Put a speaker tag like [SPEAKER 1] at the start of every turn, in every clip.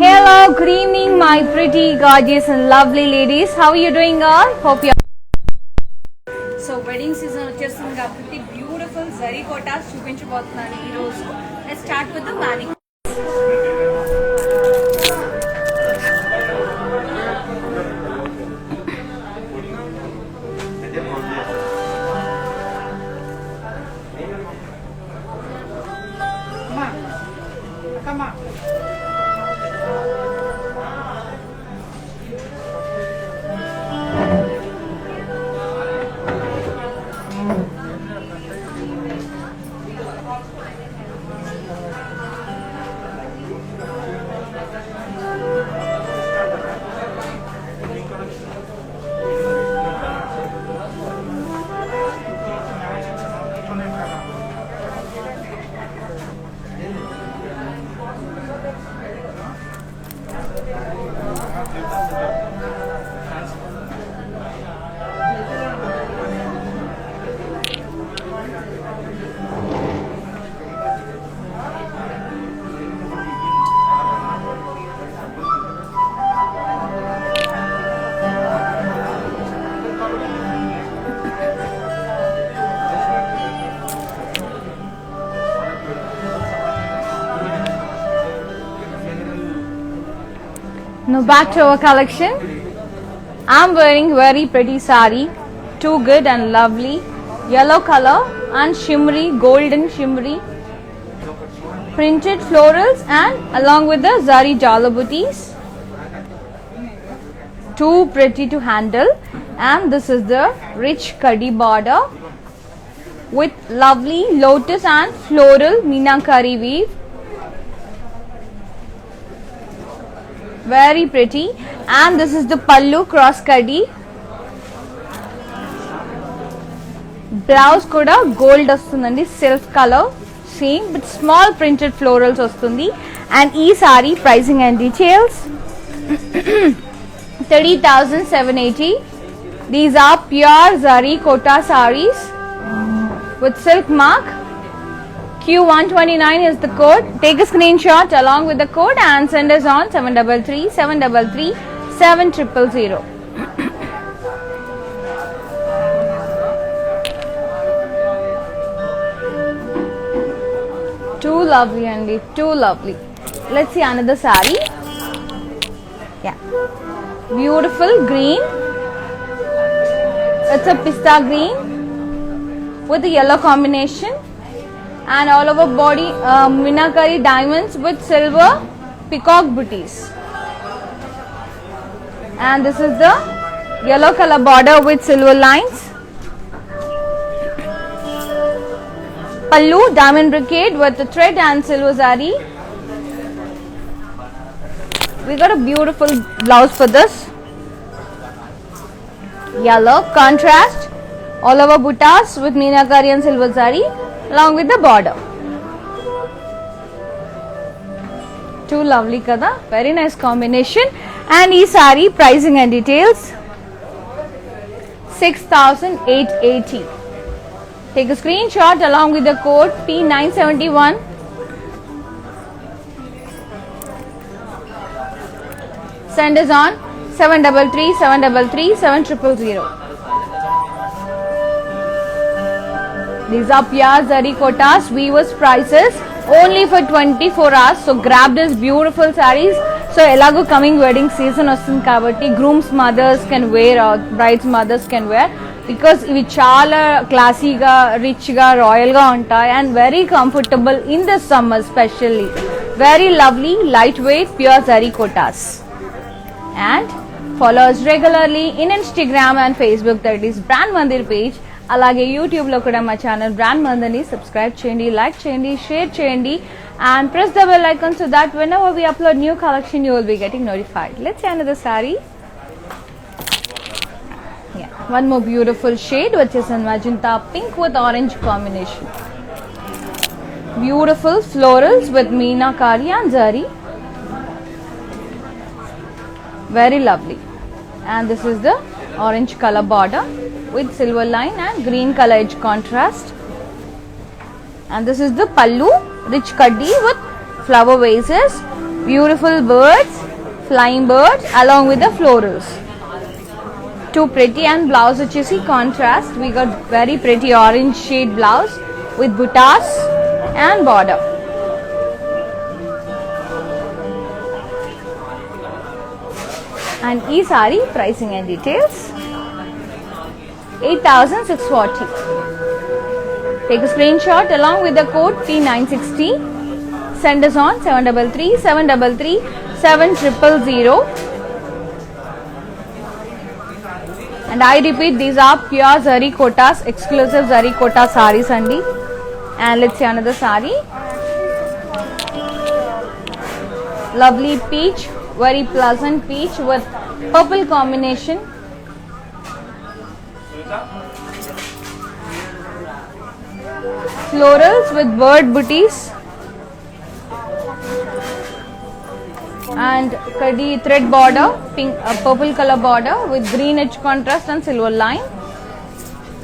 [SPEAKER 1] Hello, good evening, my pretty, gorgeous, and lovely ladies. How are you doing, all? Hope you. So, wedding season వచ్చేస్తుంది కాబట్టి beautiful zari kotas చూపించబోతున్నాను ఈ రోజు. Let's start with the mannequin.
[SPEAKER 2] Come on.
[SPEAKER 1] Now back to our collection. I'm wearing very pretty sari, too good and lovely, yellow color and shimmery, golden shimmery, printed florals and along with the zari jala booties. Too pretty to handle, and this is the rich kadi border with lovely lotus and floral meenakari weave. Very pretty, and this is the pallu cross kadi. Blouse kuda gold ostundandi, silk color, same but small printed florals ostundi. And ee saree pricing and details 30,780. These are pure zari kota sarees with silk mark. Q129 is the code. Take a screenshot along with the code and send us on 733 733 7000. Too lovely, Andy. Too lovely. Let's see another saree. Yeah, beautiful green. It's a pista green with the yellow combination. And all over body meenakari diamonds with silver peacock booties. And this is the yellow color border with silver lines. Pallu diamond brocade with the thread and silver zari. We got a beautiful blouse for this. Yellow contrast, all over buttas with meenakari and silver zari along with the border. Too lovely kada, very nice combination. And ee saree pricing and details 6,880. Take a screenshot along with the code P971. Send us on 733 733 7000. These are pure zari kotas, weavers prices only for 24 hours. So grab this beautiful sarees. So elago coming wedding season ostundi kabatti grooms mothers can wear or brides mothers can wear, because ivi chaala classy ga, rich ga, royal ga untayi and very comfortable in the summer especially. Very lovely, lightweight, pure zari kotas. And follow us regularly in Instagram and Facebook, that is Brand Mandir page. అలాగే యూట్యూబ్లో కూడా మా channel brand మందని subscribe చేయండి, like చేయండి, share చేయండి and press the bell icon so that whenever we upload new collection you will be getting notified. Let's see another saree. Yeah, one more beautiful shade which is in magenta pink with orange combination. Beautiful florals with meenakari and zari. very lovely. And this is the orange color border with silver line and green color edge contrast. And this is the pallu, rich kaddi with flower vases, beautiful birds, flying birds along with the florals. Too pretty. And blouse vachesi contrast, we got very pretty orange shade blouse with buttas and border. And ee saree pricing and details 8,640. Take a screenshot along with the code P960. Send us on 733 733 7000. And I repeat, these are pure zari kotas, exclusive zari kota sarees andi. And let's see another saree. Lovely peach, very pleasant peach with purple combination. Florals with bird booties and kaddi thread border, pink purple color border with green edge contrast and silver line.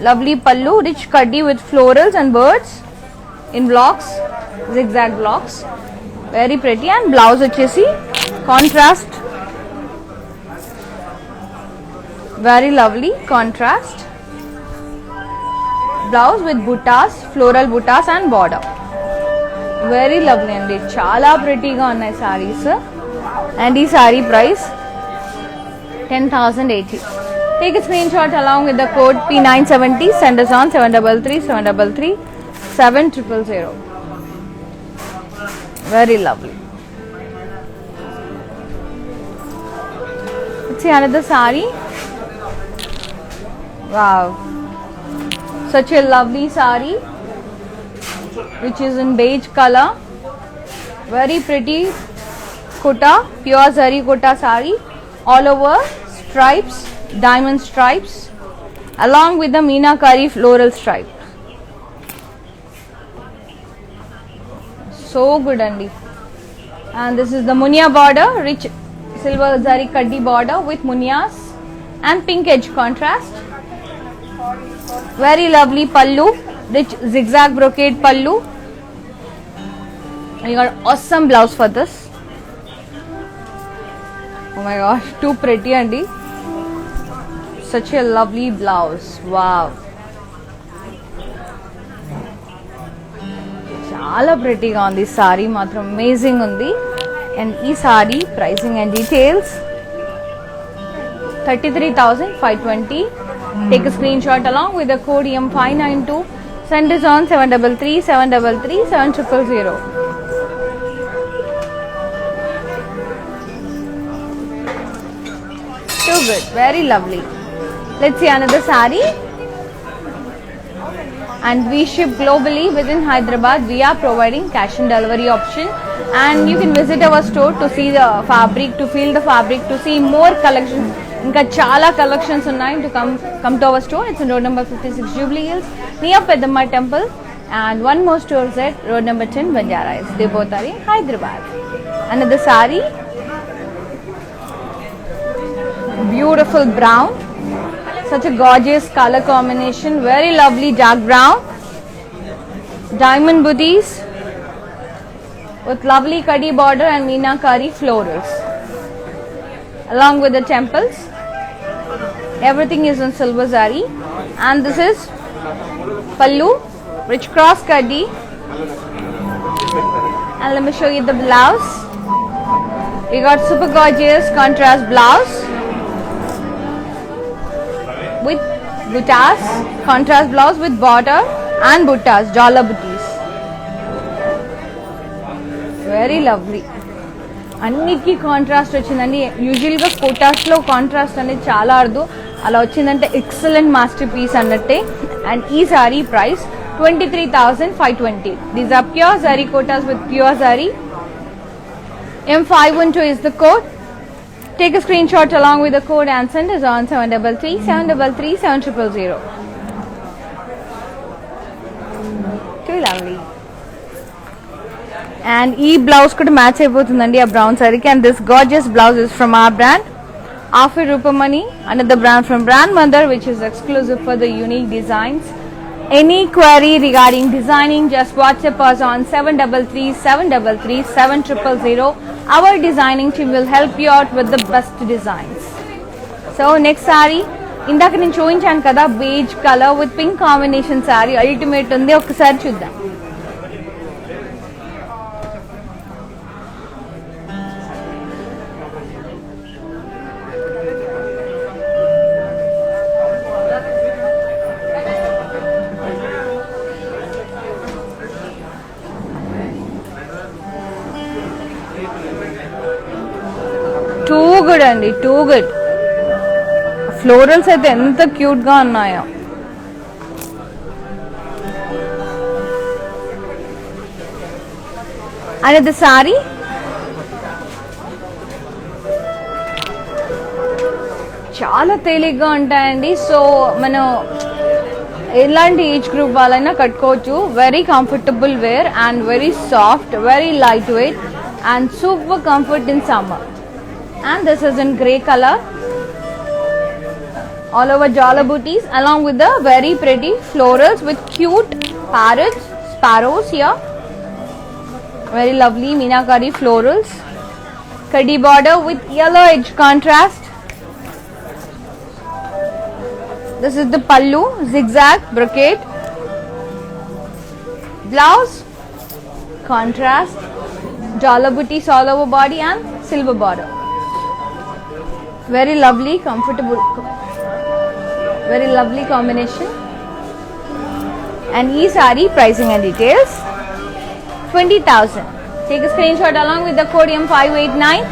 [SPEAKER 1] Lovely pallu, rich kaddi with florals and birds in blocks, zigzag blocks, very pretty. And blouse vachesi contrast, very lovely contrast blouse with buttas, floral buttas and border, very lovely andi, chala pretty ga unnai sarees. And ee saree price 10,080. Take a screenshot along with the code P970. Send us on 733 733 7000. Very lovely. Let's see another saree. Wow, such a lovely saree which is in beige color, very pretty kota, pure zari kota saree, all over stripes, diamond stripes along with the meenakari floral stripe. So good andi. And this is the munia border, rich silver zari kaddi border with munias and pink edge contrast. Very lovely pallu, rich zigzag brocade pallu. And you got awesome blouse for this. Oh my gosh, too pretty andi. Such a lovely blouse. Wow. Chala pretty ga undi saree, matram amazing undi. And ee saree pricing and details 33,520. Take a screenshot along with the code EM592. Send us on 733 733 7000. Too good, very lovely. Let's see another saree. And we ship globally within Hyderabad. We are providing cash and delivery option. And you can visit our store to see the fabric, to feel the fabric, to see more collections. ఇంకా చాలా collections ఉన్నాయి. To come to our store. It's road number 56 Jubilee Hills near పెద్దమ్మ temple. And one more store is at road number 10 Banjara Hills. They both are in Hyderabad. Another saree, beautiful brown, such a gorgeous color combination, very lovely dark brown, diamond booties with lovely kaddi border and meenakari florals along with the temples. Everything is in silver zari. And this is pallu, rich cross kaddi. And let me show you the blouse. We got super gorgeous contrast blouse with buttas, contrast blouse with border and buttas, dollar booties. Very lovely. అన్నిటికీ contrast వచ్చిందండి. యూజువల్గా కోటాస్లో contrast అనేది చాలా అరుదు, అలా వచ్చిందంటే excellent masterpiece అన్నట్టే. అండ్ ఈ sari price 23,520. These are pure sari Kotas with pure sari. M512 is the code. Take a screenshot along with the code and send us on 733 733 7000. Too lovely. And e blouse could match అయిపోతుందండి ఆ brown సారీకి. And this gorgeous blouse is from our brand. After Rupamani, another brand from Brand Mother, which is exclusive for the unique designs. Any query regarding designing, just WhatsApp us on 733 733 7000. Our designing team will help you out with the best designs. So next saree, ఇందాక నేను చూపించాను కదా beige colour with pink combination sorry ultimate ఉంది, ఒకసారి చూద్దాం. Too good అండి, too good. Florals అయితే ఎంత క్యూట్ గా ఉన్నాయో. అనేది సారీ చాలా తేలిగ్గా ఉంటాయండి. సో మనం ఎలాంటి ఏజ్ గ్రూప్ వాళ్ళైనా కట్టుకోవచ్చు. Very comfortable wear and very soft, very light weight and super comfort in summer. And this is in grey color, all over jala booties along with the very pretty florals with cute parrots, sparrows here. Very lovely meenakari florals. Kadi border with yellow edge contrast. This is the pallu, zigzag brocade. Blouse contrast, jala booties all over body and silver border. Very lovely, comfortable, very lovely combination. And ee saree pricing and details 20,000. Take a screenshot along with the code M589.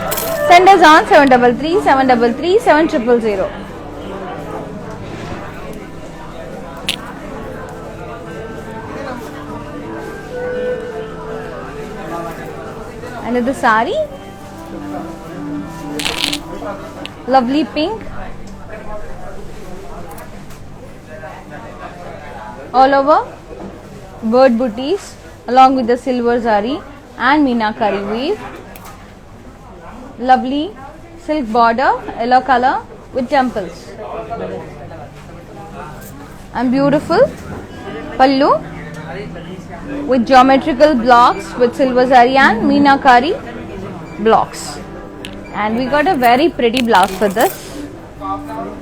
[SPEAKER 1] Send us on 733 733 7000. Another saree, lovely pink, all over bird booties along with the silver zari and meenakari weave. Lovely silk border, yellow color with temples, and beautiful pallu with geometrical blocks with silver zari and meenakari blocks. And we got a very pretty blouse for this.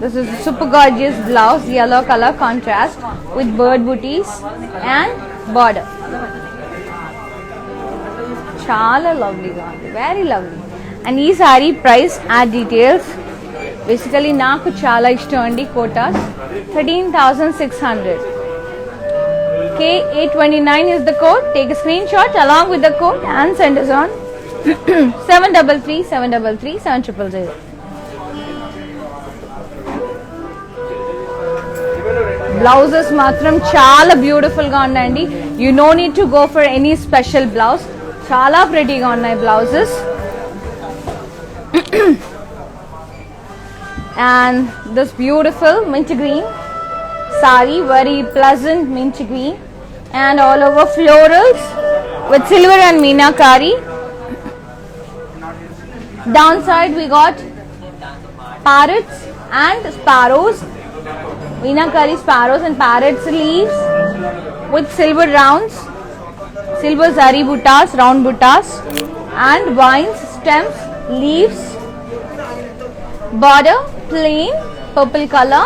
[SPEAKER 1] This is a super gorgeous blouse, yellow color contrast with bird booties and border. Chala lovely ga undi, very lovely. And ee saree price and details, basically naaku chala ishtam andi kotas, 13,600. K829 is the code. Take a screenshot along with the code and send us on 733 733 7000. Blouses matram chala beautiful ga unnandi. You no need to go for any special blouse. Chala pretty ga unnai blouses. And this beautiful mint green saree, very pleasant mint green and all over florals with silver and meenakari. Downside we got parrots and sparrows, meenakari sparrows and parrots leaves with silver rounds, silver zari buttas, round buttas and vines, stems, leaves. Border plain purple color,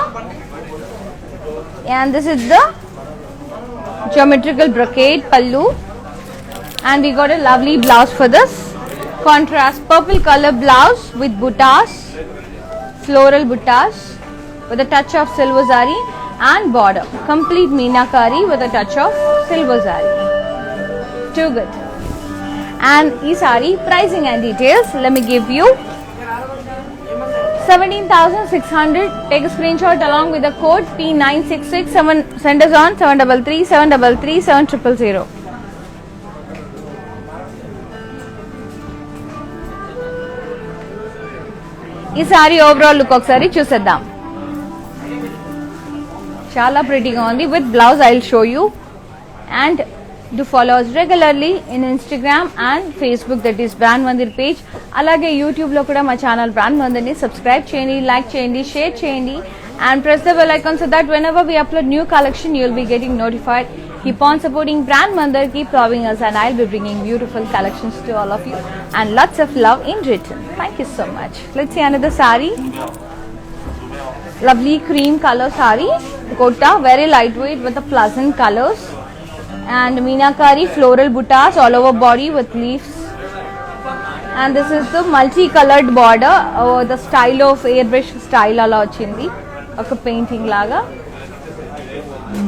[SPEAKER 1] and this is the geometrical brocade pallu, and we got a lovely blouse for this. Contrast purple color blouse with buttas, floral buttas with a touch of silver zari and border. Complete meenakari with a touch of silver zari. Too good. And ee saree pricing and details, let me give you 17,600. Take a screenshot along with the code P9667. Send us on 733 733 7000. ఈ sorry overall look ఒకసారి చూసేద్దాం. చాలా ప్రిటీగా ఉంది. With blouse I will show you. And Do follow us regularly in Instagram and Facebook, that is Brand Mandir page. Alage YouTube lo kuda ma channel Brand Mandir ni subscribe cheyandi, like cheyandi, share cheyandi and press the bell icon so that whenever we upload new collection you will be getting notified. Keep on supporting Brand Mandir, keep loving us, and I'll be bringing beautiful collections to all of you and lots of love in return. Thank you so much. Let's see another saree. Lovely cream color saree, Kota, very lightweight with the pleasant colors. And Meenakari floral buttas all over body with leaves. And this is the multi-colored border, the style of airbrush style ala ochindi, oka painting laga.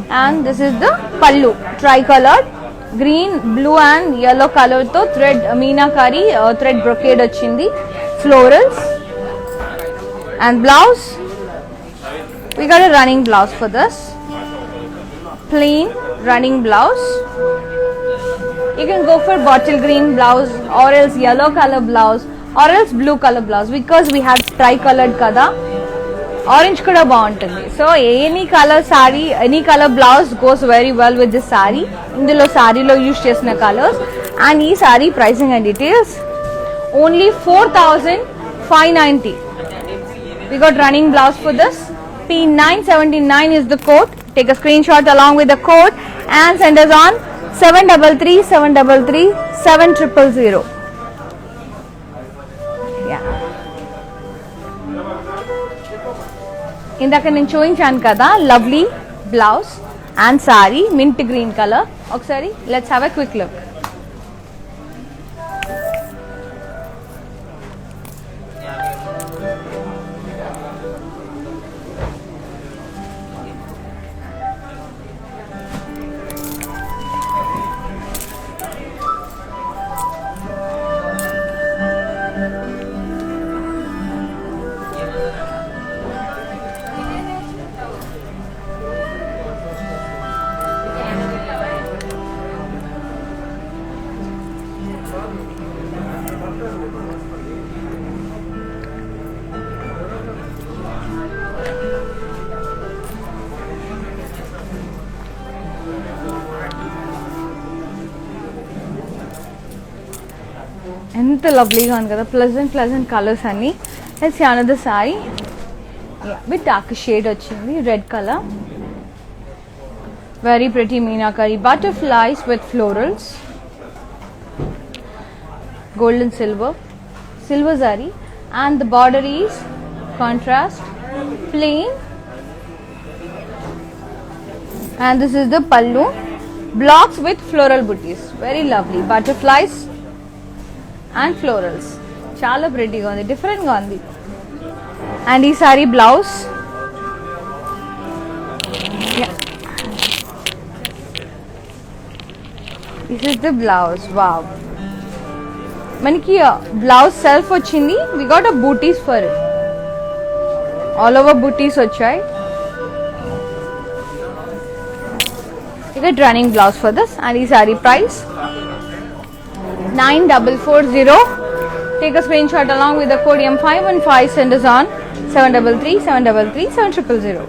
[SPEAKER 1] And this is the pallu, tri-colored, green, blue and yellow color to thread Meenakari thread brocade ochindi, florals. And blouse, we got a running blouse for this, plain running blouse. You can go for bottle green blouse or else yellow color blouse or else blue color blouse, because we had tri-colored kada. Orange kuda baaguntundi. So any color saree, any color blouse goes very well with this saree. Indulo saree lo use chesina colors. And ee saree pricing and details only 4,590. We got running blouse for this. P979 is the code. Take a screenshot along with the code and send us on 733-733-7000. Yeah. ఇందాక నేను చూపించాను కదా lovely blouse and sari mint green colour. ఒకసారి let's have a quick look. ఎంత లవ్లీగా ఉంది కదా, pleasant colours అన్ని. Let's see another sari with dark shade వచ్చింది, red colour, very pretty meenakari butterflies with florals, golden silver zari, and the border is contrast plain, and this is the pallu, blocks with floral booties, very lovely butterflies and florals. Chala pretty ga undi, different ga undi. And ee saree blouse, yeah, this is the blouse. Wow, maniki blouse self ochindi, we got a booties for it, all over booties vachayi. You get running blouse for this, and ee saree price 9440. Take a screenshot along with the code M515, send us on 733-733-7000.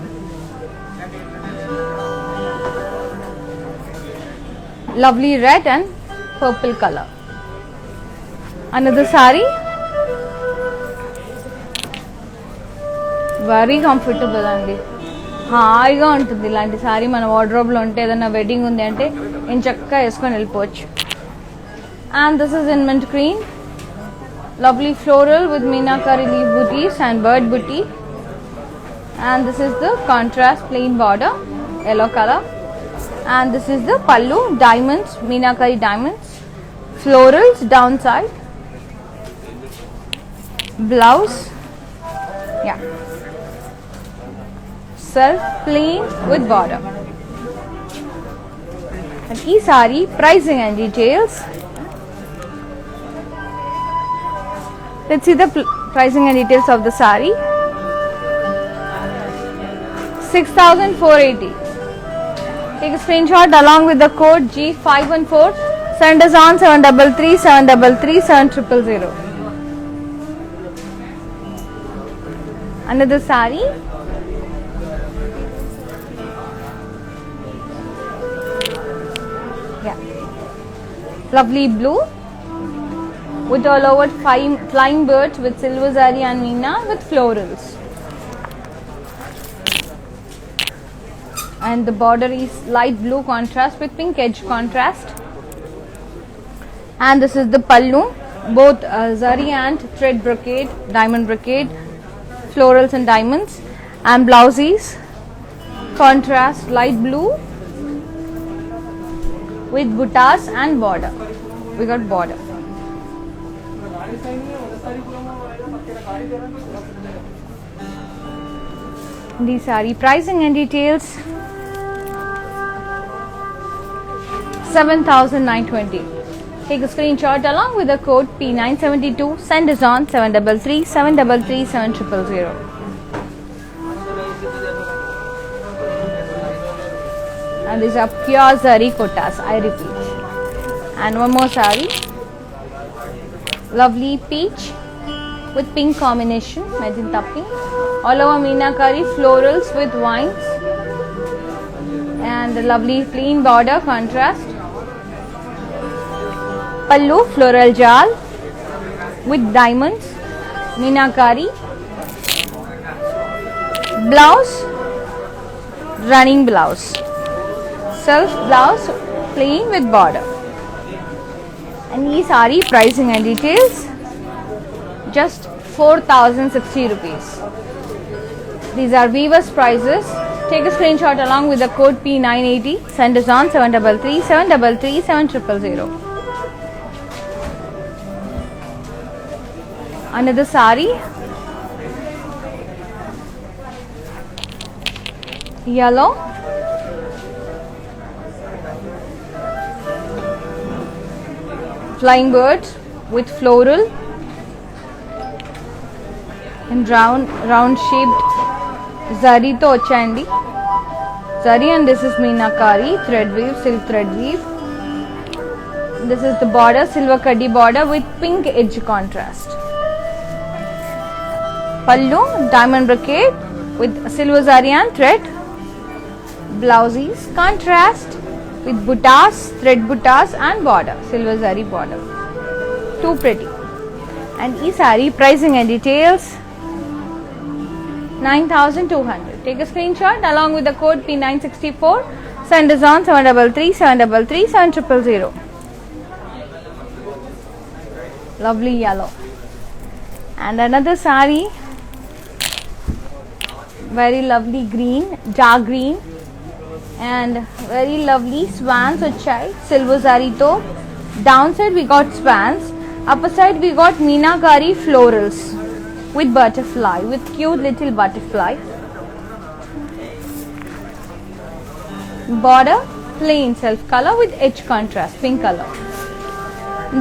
[SPEAKER 1] Lovely red and purple color. Another saree, very comfortable andi, హాయిగా ఉంటుంది ఇలాంటి sorry. మన wardrobe లో ఉంటే ఏదైనా wedding ఉంది అంటే నేను చక్కగా వేసుకొని వెళ్ళిపోవచ్చు. And this is in mint green, lovely floral with meenakari leaf booties and bird booty. And this is the contrast plain border, yellow color. And this is the pallu, diamonds, meenakari diamonds, florals downside, blouse, yeah, self plain with border. And ee saree pricing and details. Let's see the pricing and details of the saree. 6,480. Take a screenshot along with the code G514. Send us on 733-733-7000. Another saree. Yeah. lovely blue with all over flying birds with silver zari and meena with florals, and the border is light blue contrast with pink edge contrast. And this is the pallu, both zari and thread brocade, diamond brocade, florals and diamonds. And blouses contrast light blue with buttas and border. We got border. The saree pricing and details: 7,920. Take a screenshot along with the code P972. Send us on 733 733 7000. And these are pure zari kotas, I repeat. And one more saree, lovely peach with pink combination, magenta pink, all over meenakari florals with vines, and the lovely plain border contrast. Pallu floral jal with diamonds, meenakari. Blouse, running blouse, self blouse plain with border. And this saree pricing and details: just 4,060 rupees. These are weavers prices. Take a screenshot along with the code P980. Send us on 733 733 7000. Another saree, yellow, flying birds with floral and round shaped zari to vachandi. Zari, and this is meenakari thread weave, silk thread weave. This is the border, silver kaddi border with pink edge contrast. Pallu, diamond brocade with silver zari and thread. Blouses contrast with buttas, thread buttas and border, silver zari border. Too pretty. And this saree pricing and details: 9,200. Take a screenshot along with the code P964. Send us on 733 733 7000. Lovely yellow. And another saree, very lovely green, dark green, and very lovely swans vachai, silver zari to. Downside we got swans, upper side we got meenakari florals with butterfly, with cute little butterfly. Border plain self color with edge contrast, pink color.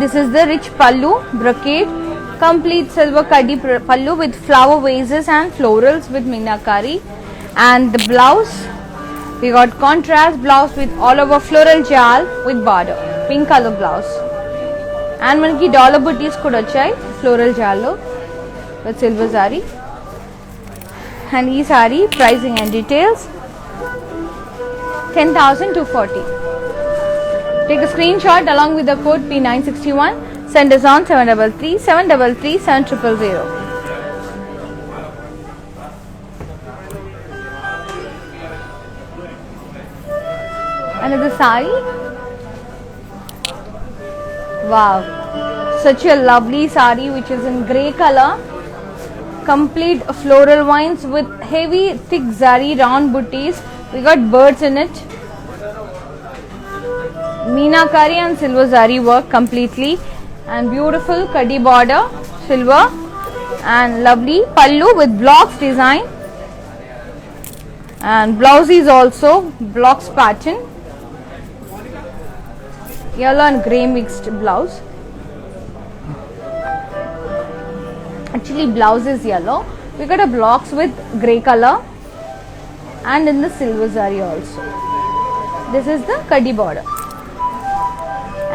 [SPEAKER 1] This is the rich pallu brocade, complete silver kaddi pallu with flower vases and florals with meenakari. And the blouse, we got contrast blouse with all over floral jal with border, pink color blouse. And manaki dollar booties kuda vachai floral jal lo with silver zari. And ee saree pricing and details: 10,240. Take a screenshot along with the code P961. Send us on 733 733 7000. Another saree. Wow, such a lovely saree which is in grey color. Complete floral vines with heavy thick zari round booties. We got birds in it. Meenakari and silver zari work completely, and beautiful kaddi border, silver, and lovely pallu with blocks design. And blouse is also blocks pattern, yellow and grey mixed blouse. Actually blouse is yellow. We got a blocks with grey color and in the silver zari also. This is the kaddi border.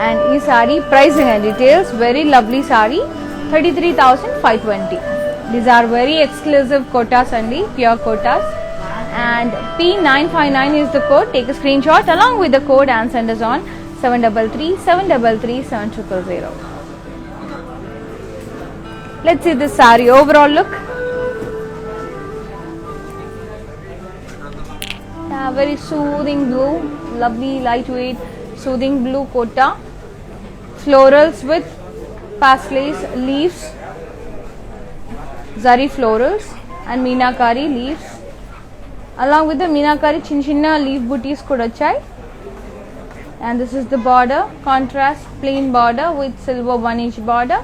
[SPEAKER 1] And this saree pricing and details: very lovely saree, 33,520. These are very exclusive kotas andi, pure kotas. And P959 is the code. Take a screenshot along with the code and send us on 733 733 7000. Let's see this saree overall look. Yeah, very soothing blue, lovely lightweight soothing blue kota, florals with pastels leaves, zari florals and meenakari leaves. Along with the meenakari chinna leaf booties kuda vachai. And this is the border, contrast plain border with silver 1-inch border.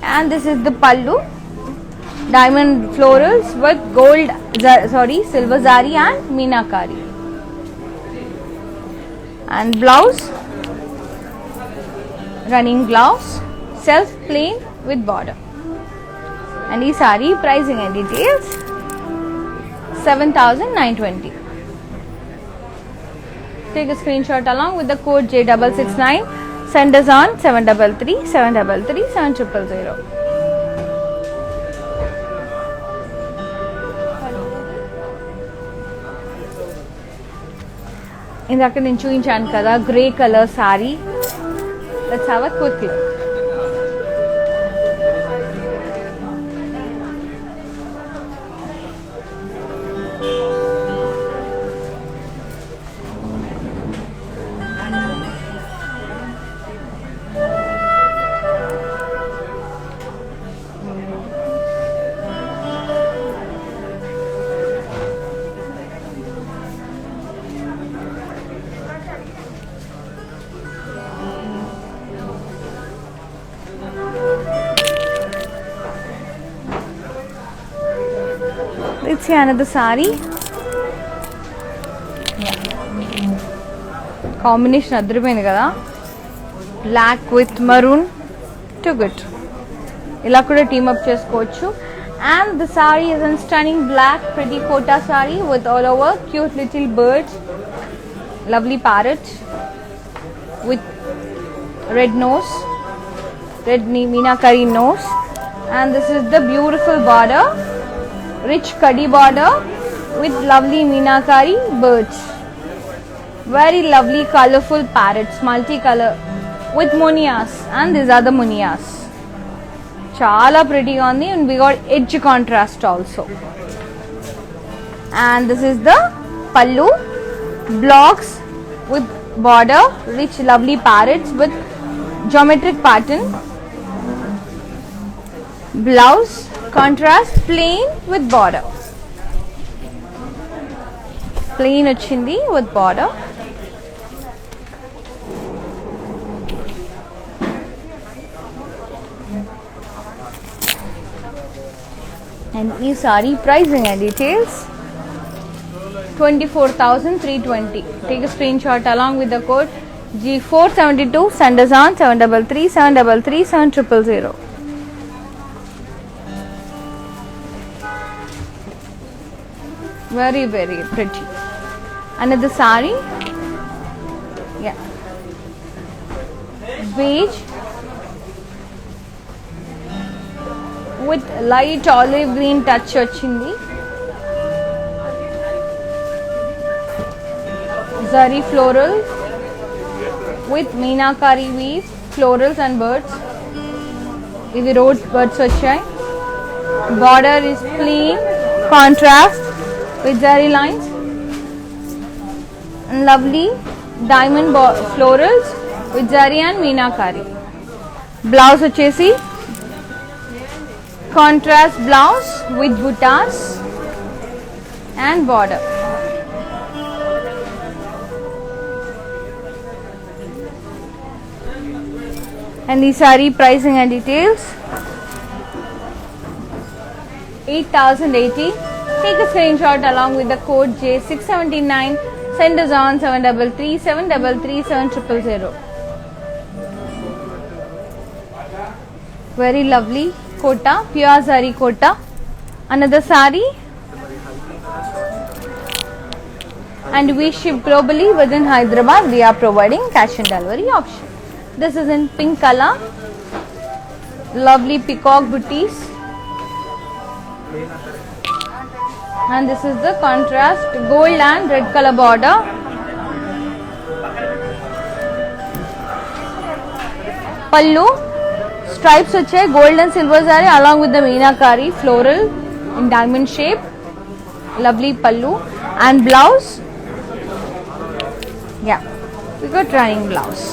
[SPEAKER 1] And this is the pallu, diamond florals with gold, silver zari and meenakari. And blouse, running blouse, self plain with border. And this saree pricing and details 7,920. Take a screenshot along with the code J669. Send us on 733 733 7000. ఇందాక నేను చూపించాను కదా grey colour sorry. Let's have a quick look. Let's see another saree. Yeah. Combination adripoyindi kada. Black with maroon. Too good. Ila kuda team up chesukochu. And the saree is in stunning black pretty kota saree with all over cute little birds. Lovely parrot with red nose. Red meenakari nose. And this is the beautiful border. Rich kadi border with lovely meenakari birds. Very lovely colorful parrots, multicolor with munias, and these are the munias. Chala pretty on the, and we got edge contrast also. And this is the pallu, blocks with border, rich lovely parrots with geometric pattern. Blouse contrast plain with border. Plain ochindi with border. And this saree pricing and details 24,320. Take a screenshot along with the code G472. Send us on 733 733 7000. Very very pretty. Another saree. Yeah. Beige with light olive green touch ochindi. Zari floral with meenakari weave, florals and birds. Ivi road birds vachayi. Border is plain contrast with zari lines and lovely diamond florals with zari and meenakari. Blouse vachesi contrast blouse with buttas and border. And the saree pricing and details 8,080. Take a screenshot along with the code J679. Send us on 733 733 7000. Very lovely kota, pure zari kota. Another saree. And we ship globally within Hyderabad. We are providing cash and delivery option. This is in pink color. Lovely peacock booties. And this is the contrast gold and red color border. Pallu stripes వచ్చాయి, gold and silver saree along with the meenakari floral in diamond shape. Lovely pallu and blouse. Yeah, we got running blouse.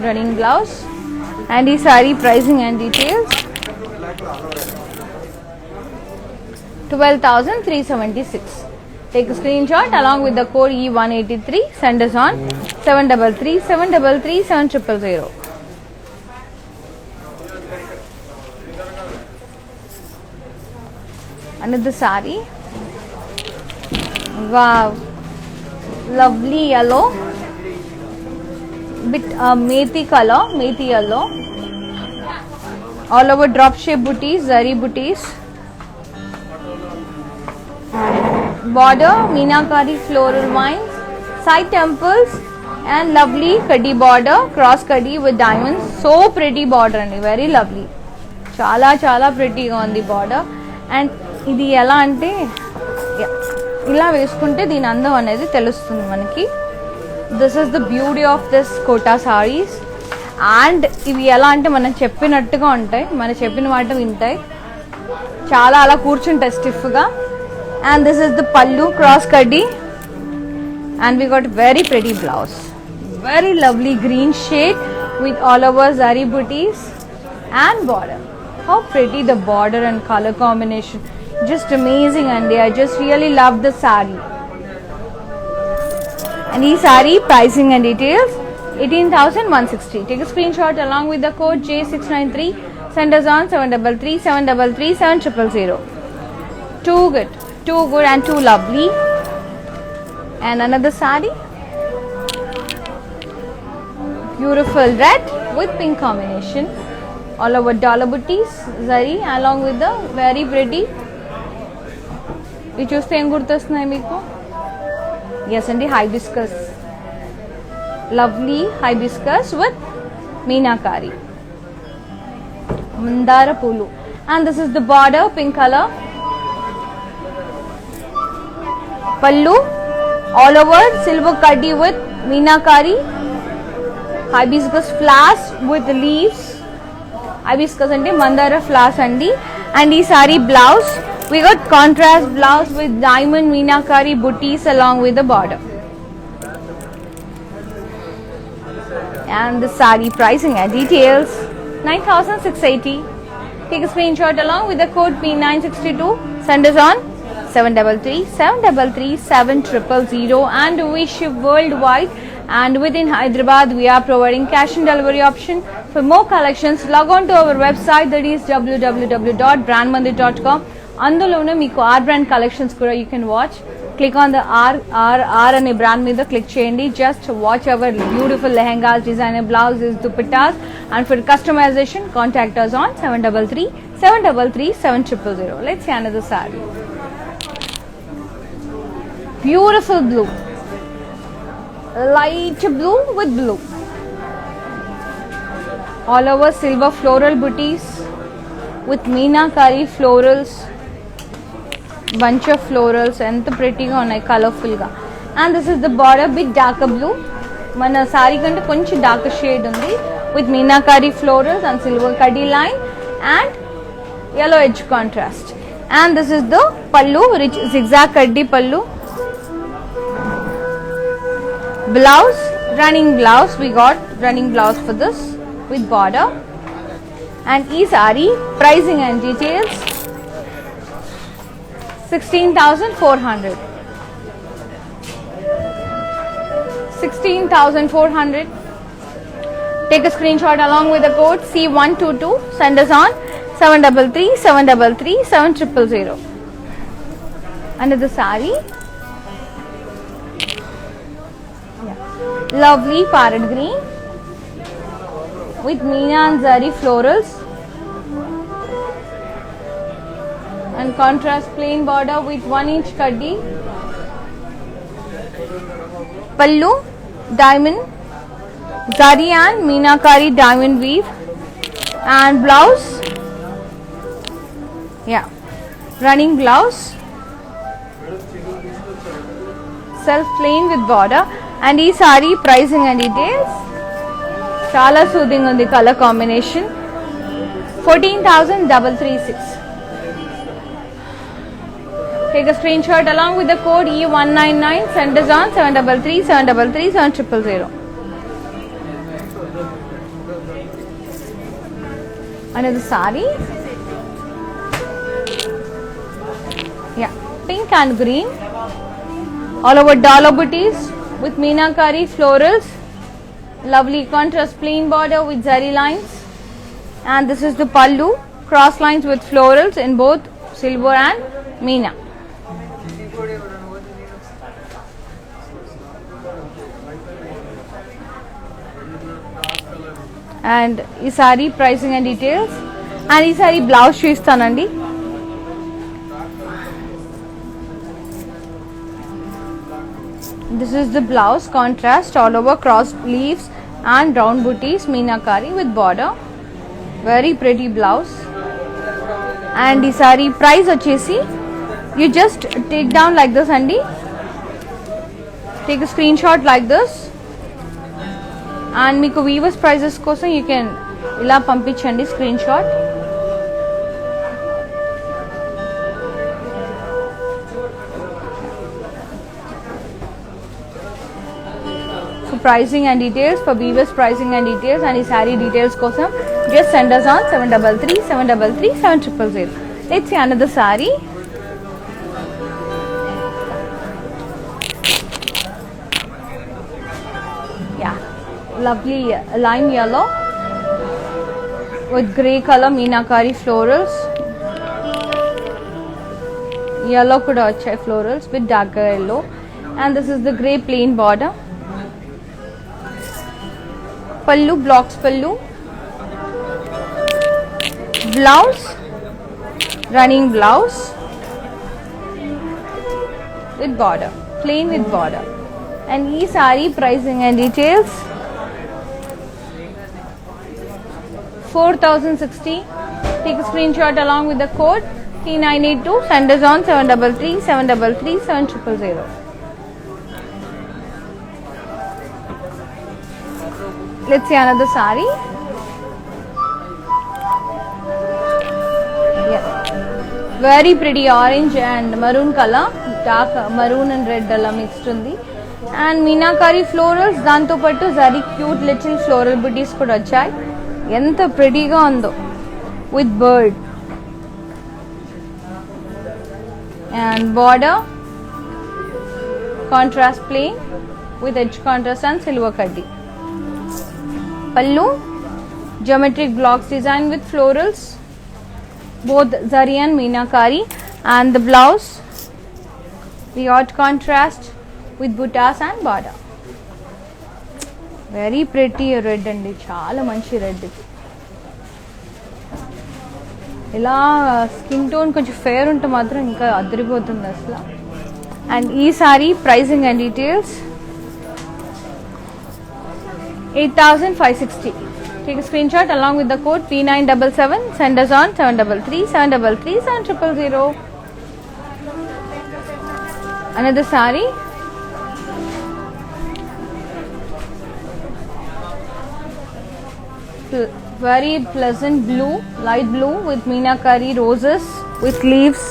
[SPEAKER 1] Running blouse. And the saree pricing and details. 12,376. Take a screenshot along with the code E183. Send us on 733 733 7000. Another saree. Wow, lovely yellow. Bit methi color, methi yellow. All over drop shape booties, zari booties. Border meenakari floral vines, side temples and lovely kaddi border, cross kaddi with diamonds. So pretty border and very lovely. Chala chala pretty on the border. And ఇది ఎలా అంటే ఇలా వేసుకుంటే దీని అందం అనేది తెలుస్తుంది మనకి. This is the beauty of this Kota saris. And ఇవి ఎలా అంటే మనం చెప్పినట్టుగా ఉంటాయి, మనం చెప్పిన మాట వింటాయి, చాలా అలా కూర్చుంటాయి స్టిఫ్గా. And this is the pallu cross kaddi, and we got very pretty blouse, very lovely green shade with all over zari booties and border. How pretty the border and color combination, just amazing. And I just really love the saree. And this saree pricing and details 18,160. Take a screenshot along with the code J693. Send us on 733 733 7000. Too good. Too good and too lovely. And another saree, beautiful red with pink combination, all over dollar booties, zari along with the very pretty. ఇది చూస్తే ఏం గుర్తొస్తున్నాయి మీకు? Yes అండి, hibiscus, lovely hibiscus with meenakari మందార పూలు. And this is the border, pink colour. Pallu all over silver kaddi with meenakari, hibiscus flowers with leaves. Hibiscus ante mandara flowers andi. And ee saree blouse, we got contrast blouse with diamond meenakari booties along with the border. And the saree pricing and details 9,680. Take a screenshot along with the code P962. Send us on 733 733 7000 and we ship worldwide. And within Hyderabad we are providing cash and delivery option. For more collections, log on to our website, that is www.brandmandir.com. అందులోనే మీకు our brand collections కూడా you can watch. Click on the R అనే brand మీద click చేయండి. Just watch our beautiful lehengas, designer blouses, dupattas. And for customization contact us on 733 733 7000. Let's see another saree. Beautiful blue, light blue with blue, all over silver floral booties with meenakari florals, bunch of florals, and pretty ga unnai colorful ga. And this is the border, bit darker blue, mana saree kante konchi darker shade undi with meenakari florals and silver kaddi line and yellow edge contrast. And this is the pallu, rich zigzag kaddi pallu. Blouse, running blouse, we got running blouse for this with border. And ee saree pricing and details 16,400. 16,400. Take a screenshot along with the code C122. Send us on 733 733 7000. Another saree, lovely parrot green with meena and zari florals and contrast plain border with 1-inch kaddi. Pallu diamond zari and meenakari diamond weave. And blouse, running blouse, self plain with border. And ఈ sorry pricing and details చాలా soothing ఉంది colour combination 14,336. Take a screenshot along with the code E199. Send us on 733 733 7000. Another sari. Yeah, pink and green. All over dollar booties with meenakari florals. Lovely contrast plain border with zari lines. And this is the pallu. Cross lines with florals in both silver and meena. And ఈ sorry pricing and details and ఈ sorry blouse చూస్తానండి. This is the blouse contrast all over cross leaves and round booties meenakari with border. Very pretty blouse. And ఈ sari price వచ్చేసి you just take down like this అండి. Take a screenshot like this. And మీకు weavers prices కోసం you can ఇలా పంపించండి screenshot. So pricing and details for weavers pricing and details and ఈ sari details కోసం just send us on 733 733 7000. Let's see another sari. Lovely lime yellow with grey color meenakari florals. Yellow kuda vachai florals with darker yellow, and this is the grey plain border. Pallu blocks pallu. Blouse running blouse with border, plain with border. And ee saree pricing and details 4,060. Take a screenshot along with the code T982. Send us on 733 733 7000. Let's see another sari. Yeah, very pretty orange and maroon color. Dark maroon and red color mixed undi. And meenakari florals danto pattu zari cute little floral booties kuda vachayi. ఎంత ప్రెటీగా ఉందో with bird and border contrast plane with edge contrast and silver కడ్డీ. పల్లు geometric blocks design with florals, both zari and meenakari, and the blouse the odd contrast with buttas and border. Very pretty red అండి, చాలా మంచి red. ఇది ఇలా skin tone కొంచెం fair ఉంటే మాత్రం ఇంకా అదిరిపోతుంది అసలు. అండ్ ఈ sorry pricing and details 8,560. Take a screenshot along with the code P977. Send us on 733 733 7000. Another saree. Very pleasant blue, light blue with meenakari roses with leaves,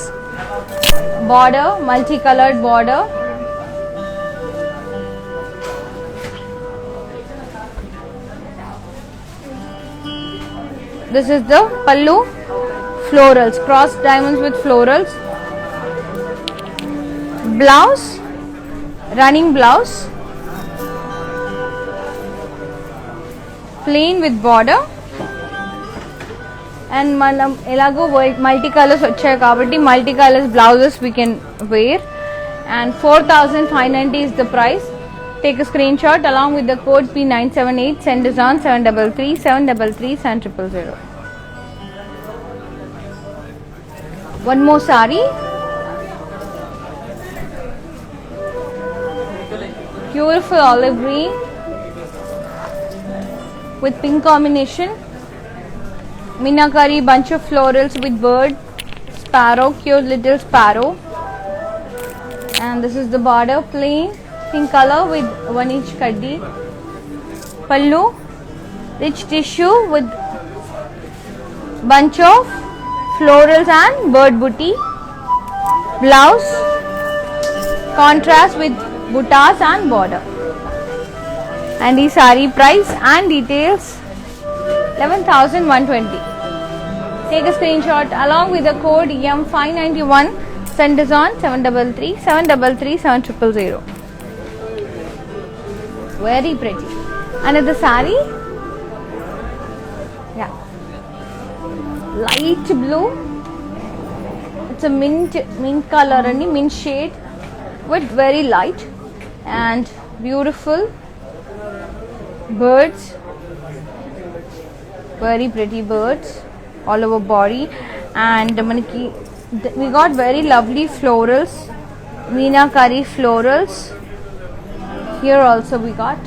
[SPEAKER 1] border, multicolored border. This is the pallu, florals, cross diamonds with florals. Blouse, running blouse, plain with border. And మనం ఎలాగో multi colours వచ్చాయి కాబట్టి multi colours blouses we can wear. And 4,590 is the price. Take a screenshot along with the code P978. Send us on 733 733 7000. One more saree. Beautiful olive green with pink combination. Meenakari bunch of florals with bird, sparrow, cute little sparrow. And this is the border, plain pink color with 1 inch kaddi. Pallu, rich tissue with bunch of florals and bird booty. Blouse, contrast with buttas and border. And the saree price and details 11,120. Take a screenshot along with the code EM591. Send us on 733 733 7000. Very pretty. Another saree. Yeah. Light blue. It's a mint color and mint shade with very light and beautiful birds, very pretty birds all over body. And we got very lovely florals, meenakari florals here also we got.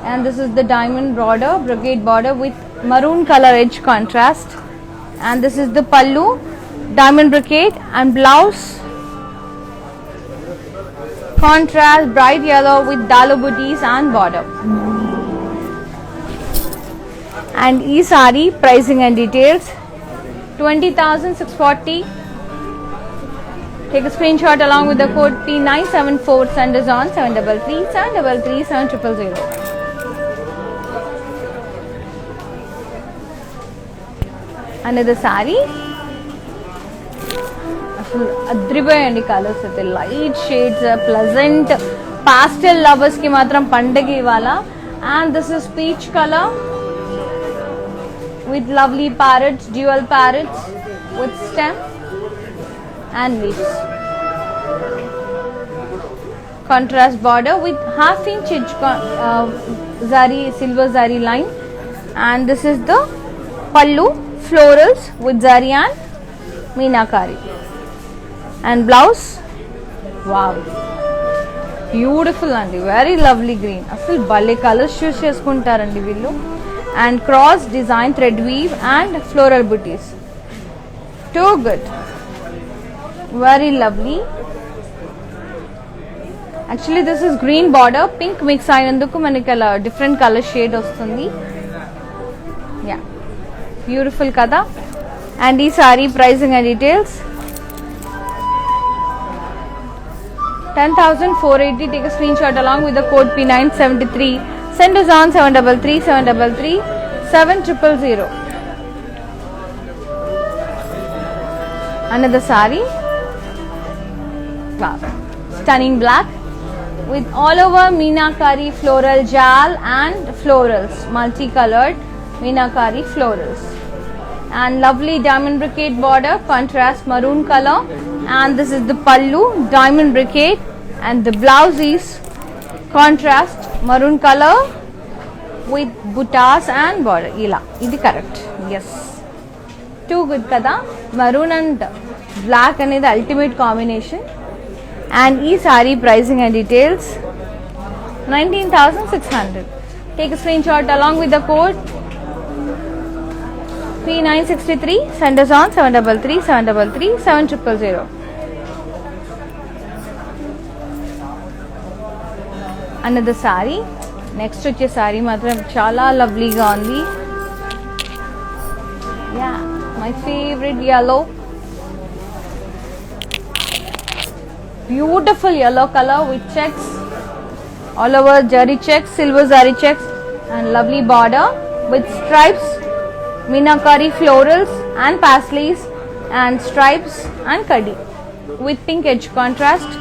[SPEAKER 1] And this is the diamond border, brocade border with maroon color edge contrast. And this is the pallu, diamond brocade, and blouse contrast bright yellow with dalo booties and border. And e saree pricing and details 20,640. Take a screenshot along with the code P974. Send us on 733 733 7000. Another saree. అద్రిపోయండి colours అయితే light shades pleasant పాస్టల్ lovers కి మాత్రం పండగ ఇవాళ. And this is peach colour with lovely parrots, dual parrots with stem and leaves. Contrast border with half-inch zari, silver zari line. And this is the pallu, florals with zari and meenakari. And blouse, wow, beautiful and very lovely green. Asalu balle colors choose cheskuntarandi villu. And cross design thread weave and floral booties. Too good, very lovely. Actually this is green border, pink mix ayinanduku maniki ala different color shade vastundi. Yeah, beautiful kada. And ee saree pricing and details 10,480. Take a screenshot along with the code P973. Send us on 733 733 7000. Another saree. Wow, stunning black with all over meenakari floral jal and florals, multicolored meenakari florals. And lovely diamond brocade border, contrast maroon color. And this is the pallu, diamond brocade, and the blouse is contrast maroon color with buttas and border. Ila idi correct. Yes, too good kada. Maroon and black anedi ultimate combination. And ee saree pricing and details 19,600. Take a screenshot along with the code P963. Send us on 733 733 7000. Another saree. Next వచ్చే saree మాత్రం చాలా లవ్లీగా ఉంది. Yeah, my favorite yellow. Beautiful yellow color with checks all over, zari checks, silver zari checks, and lovely border with stripes, meenakari florals and paisleys and stripes and kaddi with pink edge contrast.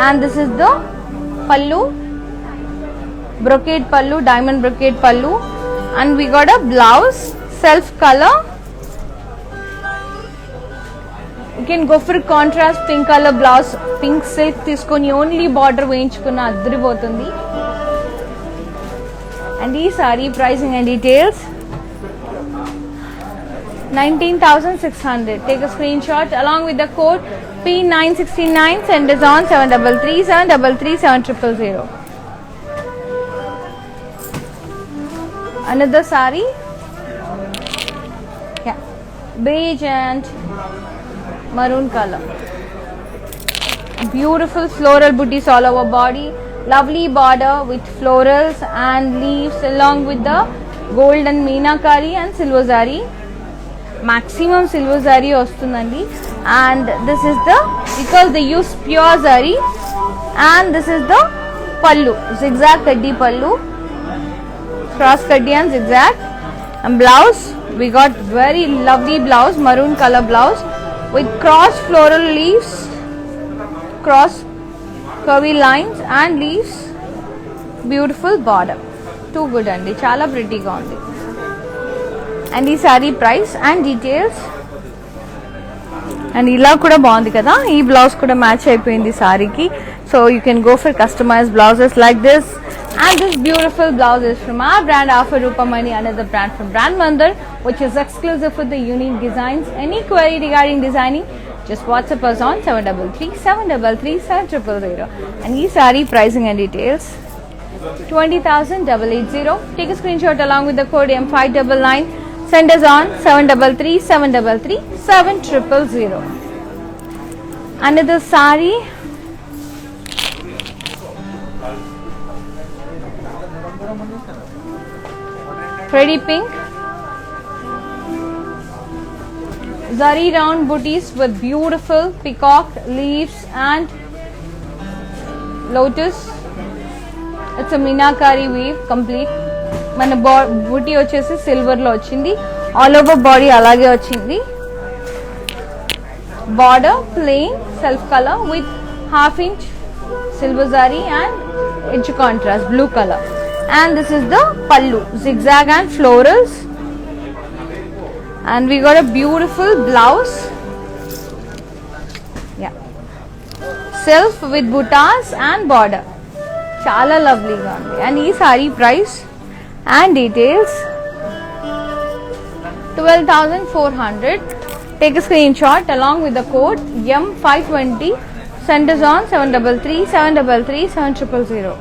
[SPEAKER 1] And this is the pallu, brocade pallu, diamond brocade pallu. And we got a blouse, self color. You can go for contrast pink color blouse, pink silk తీసుకొని only border వేయించుకున్న అద్రిపోతుంది. And ఈ saree pricing and details 19,600. Take a screenshot along with the code P969. Send us on 733 733 7000. Another saree. Yeah, beige and maroon color. Beautiful floral booties all over body. Lovely border with florals and leaves along with the golden meenakari and silver zari. Maximum silver zari ostundandi. And this is the, because they use pure zari. And this is the pallu, zigzag kaddi pallu, cross kaddi and zigzag. And blouse, we got very lovely blouse, maroon color blouse with cross floral leaves, cross curvy lines and leaves. Beautiful border, too good andi, chala pretty ga undi. And ee saree price and details. And ఇలా కూడా బాగుంది కదా, ఈ blouse కూడా match అయిపోయింది సారీకి. So you can go for customized blouses like this. And this beautiful blouse is from our brand Offer Rupamani, another brand from Brand Mandir, which is exclusive for the unique designs. Any query regarding designing, just WhatsApp us on 733-733-7000. And ee saree pricing and details 20,880. Take a screenshot along with the code M599. Send us on 733-733-7000. Another saree, pretty pink, zari round booties with beautiful peacock leaves and lotus. It's a meenakari weave complete. మన బూటీ వచ్చేసి silver లో వచ్చింది, all over body అలాగే వచ్చింది. Border plain self colour with half inch silver zari and edge contrast blue color. And this is the pallu, zigzag and florals. And we got a beautiful blouse, yeah, self with buttas and border, chala lovely ga undi. And ee saree price and details 12,400. Take a screenshot along with the code M520. Send us on 733-733-7000.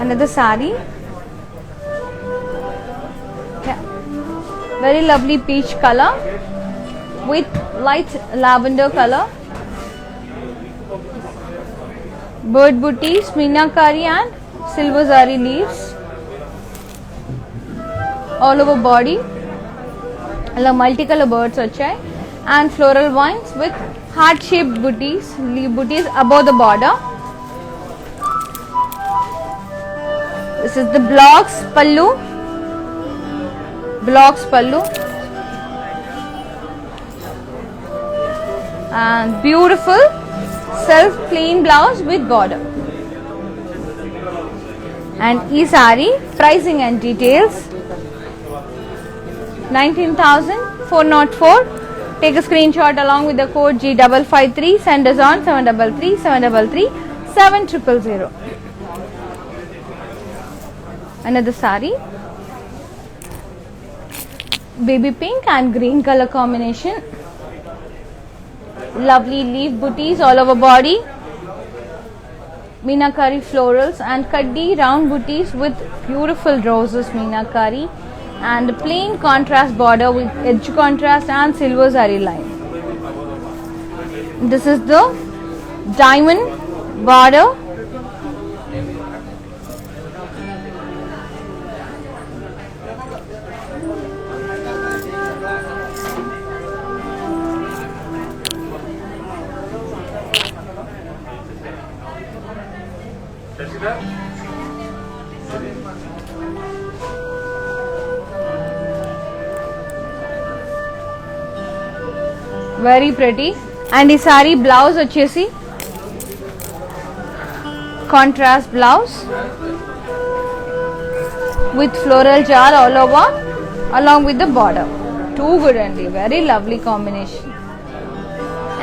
[SPEAKER 1] Another saree, yeah, very lovely peach color with light lavender color. Bird booties, meenakari and silver zari leaves all over body. Alla multicolor birds vachai and floral vines with heart shaped booties, leaf booties above the border. This is the blocks pallu, and beautiful self plain blouse with border. And ee saree pricing and details 19,404. Take a screenshot along with the code G553. Send us on 733-733-7000. Another saree, baby pink and green color combination. Lovely leaf booties all over body. Meenakari florals and kaddi round booties with beautiful roses meenakari. And plain contrast border with edge contrast and silver zari line. This is the diamond border. Very pretty. And ఈ saree blouse వచ్చేసి contrast blouse with floral jar all over along with the border. Too good andi, very lovely combination.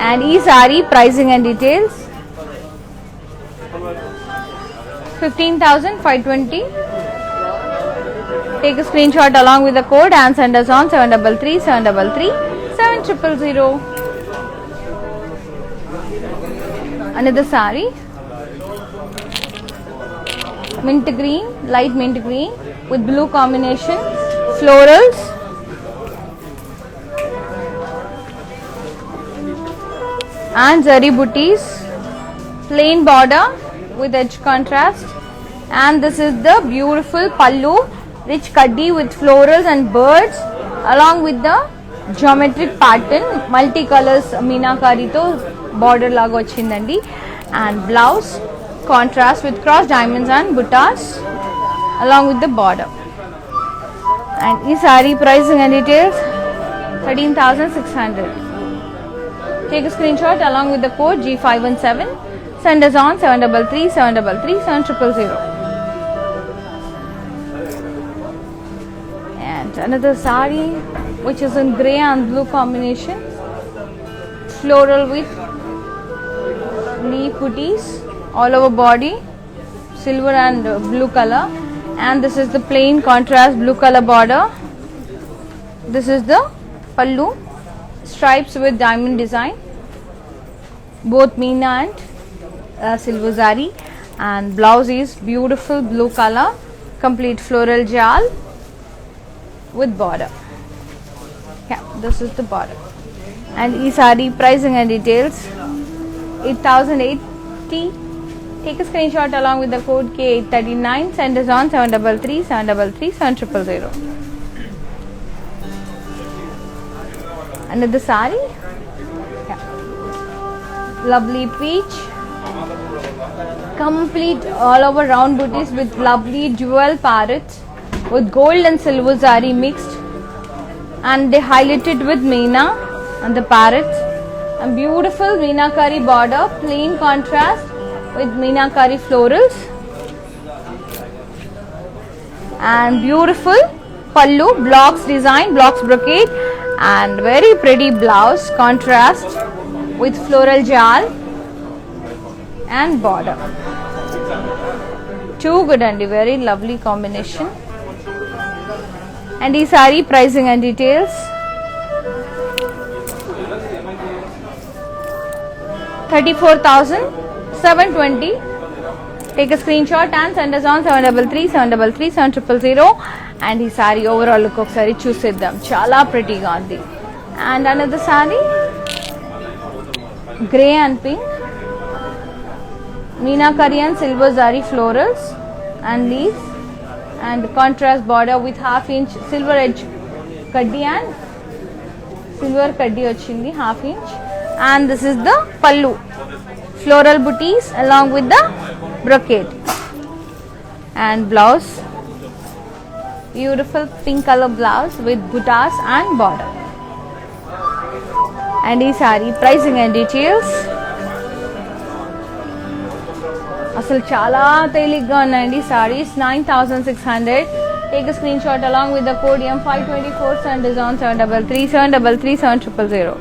[SPEAKER 1] And ఈ saree pricing and details 15,520. Take a screenshot along with the code and send us on 733-733-7000. Another saree, mint green, light mint green with blue combination, florals and zari booties, plain border with edge contrast, and this is the beautiful pallu, rich kaddi with florals and birds along with the geometric pattern, multicolors meenakari to border laga vachindandi, and blouse contrast with cross diamonds and buttas along with the border. And this saree pricing and details 13,600. Take a screenshot along with the code G517. Send us on 733 733 7000. And another saree which is in grey and blue combination, floral with leaf booties all over body, silver and blue color, and this is the plain contrast blue color border. This is the pallu, stripes with diamond design, both meena and silver zari, and blouse is beautiful blue color, complete floral jal with border. Yeah, this is the border. And ee saree pricing and details 8,080. Take a screenshot along with the code K839. Send us on 733 733 7000. Another saree, yeah. Lovely peach, complete all over round booties with lovely jewel parrots with gold and silver zari mixed, and they highlighted with meena and the parrots, and beautiful meenakari border, plain contrast with meenakari florals, and beautiful pallu, blocks design, blocks brocade, and very pretty blouse contrast with floral jal and border. Too good and very lovely combination. And this saree pricing and details 34,720. Take a screenshot and send us on 733 733 7000. And this saree overall look ఒకసారి చూసేద్దాం, చాలా ప్రిటీగా ఉంది. And another saree, grey and pink, meenakari and silver zari florals and leaves, and contrast border with half-inch silver edge kaddi and silver kaddi వచ్చింది half-inch. And this is the pallu, floral booties along with the brocade, and blouse, beautiful pink color blouse with buttas and border. And this saree pricing and details అసలు చాలా తేలిగ్గా ఉన్నాయండి sarees 9,600. Take a screenshot along with the code M524. Send us on 733 733 7000.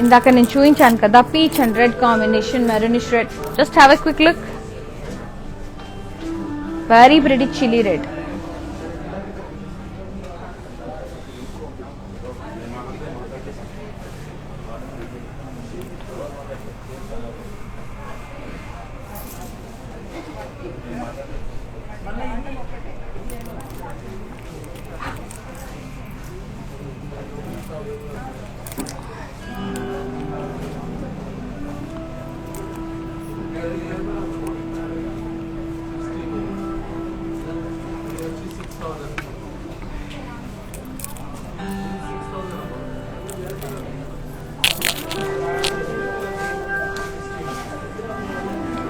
[SPEAKER 1] ఇందాక నేను చూపించాను కదా peach and red combination, maroonish red. Just have a quick look. Very pretty chilli red.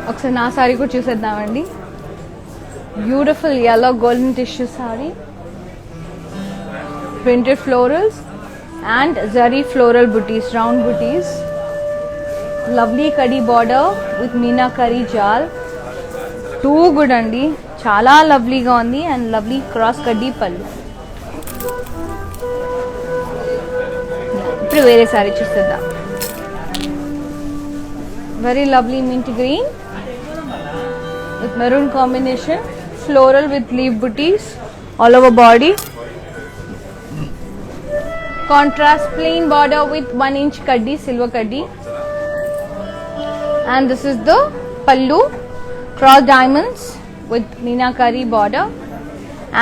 [SPEAKER 1] ఒకసారి నా సారీ కూడా చూసేద్దామండి. Beautiful yellow golden tissue saree, printed florals and zari floral booties, round booties, lovely kadi border with meenakari jal. Too good అండి, చాలా లవ్లీగా ఉంది. And lovely cross కడ్డీ పళ్ళు. ఇప్పుడు వేరే సారీ చూసేద్దాం. Very lovely mint green with maroon combination, floral with leaf booties all over body, contrast plain border with 1 inch kaddi, silver kaddi, and this is the pallu, cross diamonds with meenakari border,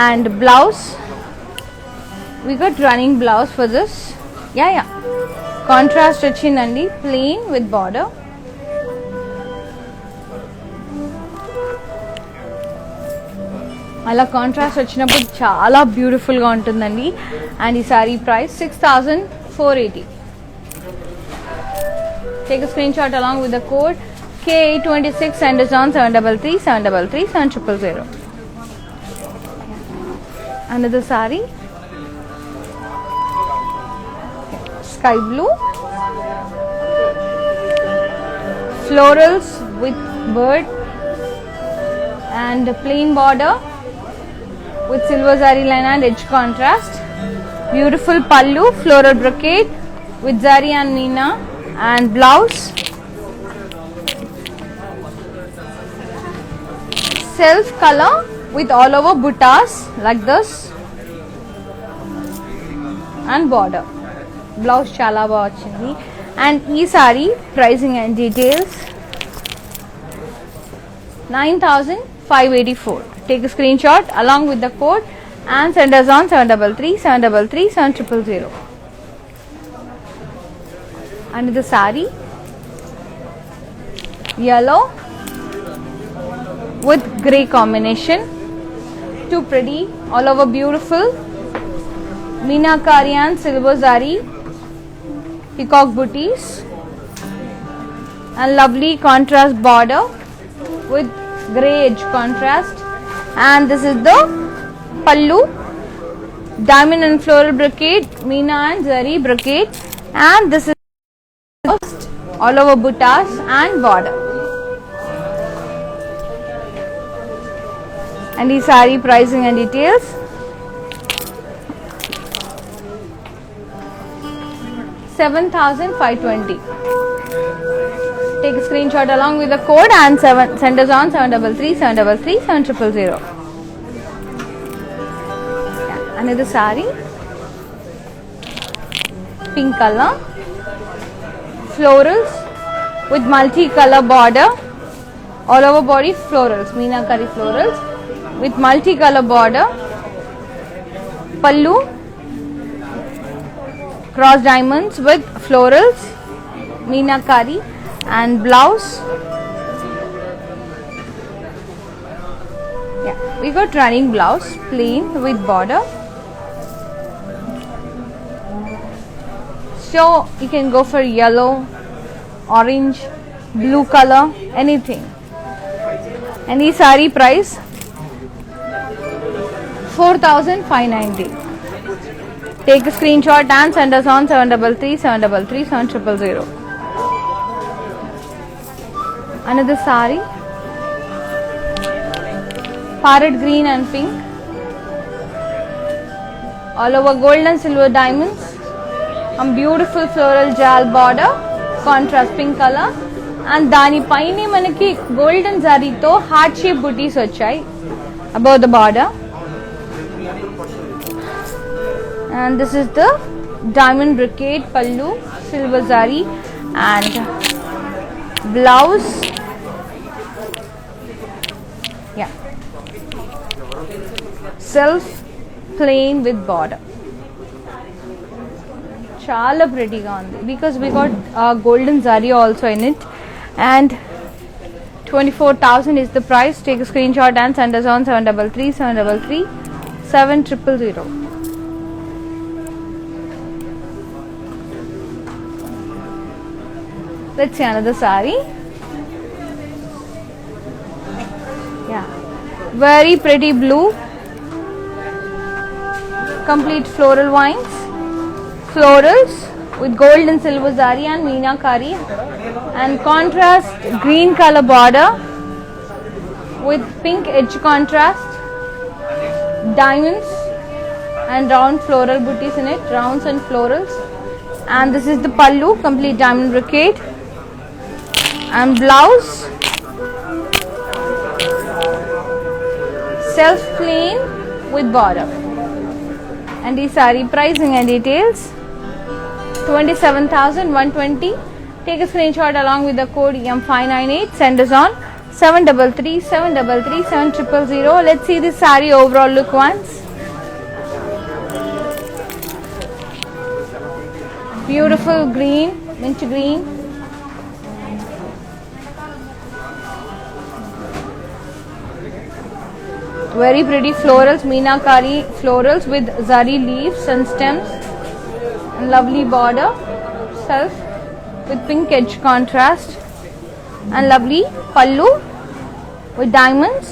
[SPEAKER 1] and blouse We got running blouse for this. Yeah. Contrast వచ్చిందండి, plain with border. అలా contrast వచ్చినప్పుడు చాలా beautiful గా ఉంటుందండి. And ఈ sari price 6480. Take a screenshot along with the code K826, send us on 733 733 7000. Another saree, sky blue, florals with bird and plain border with silver zari line and edge contrast. Beautiful pallu, floral brocade with zari and meena, and blouse. Self color with all over buttas like this, and border. Blouse chala baga vachindi. And ee saree pricing and details 9584. Take a screenshot along with the code and send us on 733 733 7000. Another saree, yellow with grey combination, too pretty, all over beautiful, meenakari and silver zari peacock booties, and lovely contrast border with grey edge contrast. And this is the pallu, diamond and floral brocade, meena and zari brocade, and this is all over buttas and border. And the saree pricing and details 7520. Take a screenshot along with the code and send us on 733 733 7000. Another saree, pink color, florals with multi-color border, all over body florals, meenakari florals with multi-color border, pallu, cross diamonds with florals, meenakari, and blouse. Yeah, we got running blouse, plain with border. So you can go for yellow, orange, blue color, anything. And this saree price 4590. Take a screenshot and send us on 733 733 7000. Another saree, parrot green and pink, all over gold and silver diamonds, and beautiful floral jal border, contrast pink color, and dani paine manaki golden zari to heart shape booties vachai above the border. And this is the diamond brocade pallu, silver zari, and blouse. Yeah, self plain with border. Chala pretty ga undi because we got golden zari also in it, and 24,000 is the price. Take a screenshot and send us on 733 733 7000. Let's see another saree. Yeah, very pretty blue, complete floral vines, florals with gold and silver zari and meenakari, and contrast green color border with pink edge contrast, diamonds and round floral booties in it, rounds and florals. And this is the pallu, complete diamond brocade, and blouse self plain with border. And the saree pricing and details 27,120. Take a screenshot along with the code EM598. Send us on 733 733 7000. Let's see the saree overall look once. Beautiful green, mint green. Very pretty florals, meenakari florals with zari leaves and stems. And lovely border, self with pink edge contrast. And lovely pallu with diamonds,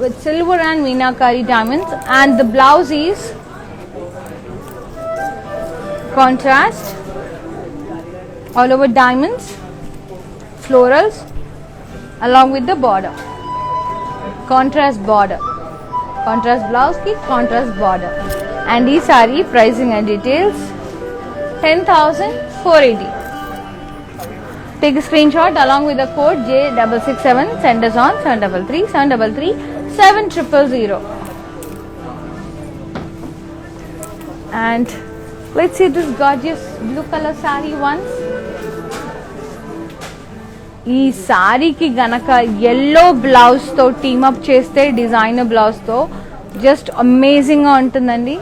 [SPEAKER 1] with silver and meenakari diamonds. And the blouse is contrast, all over diamonds, florals, along with the border. Contrast border, contrast blouse ki contrast border. And this saree pricing and details 10,480. Take a screenshot along with the code J667. Send us on 733 733 7000. And let's see this gorgeous blue color saree once. ఈ సారీకి గనక yellow blouse తో team up చేస్తే designer blouse తో just amazing గా ఉంటుందండి.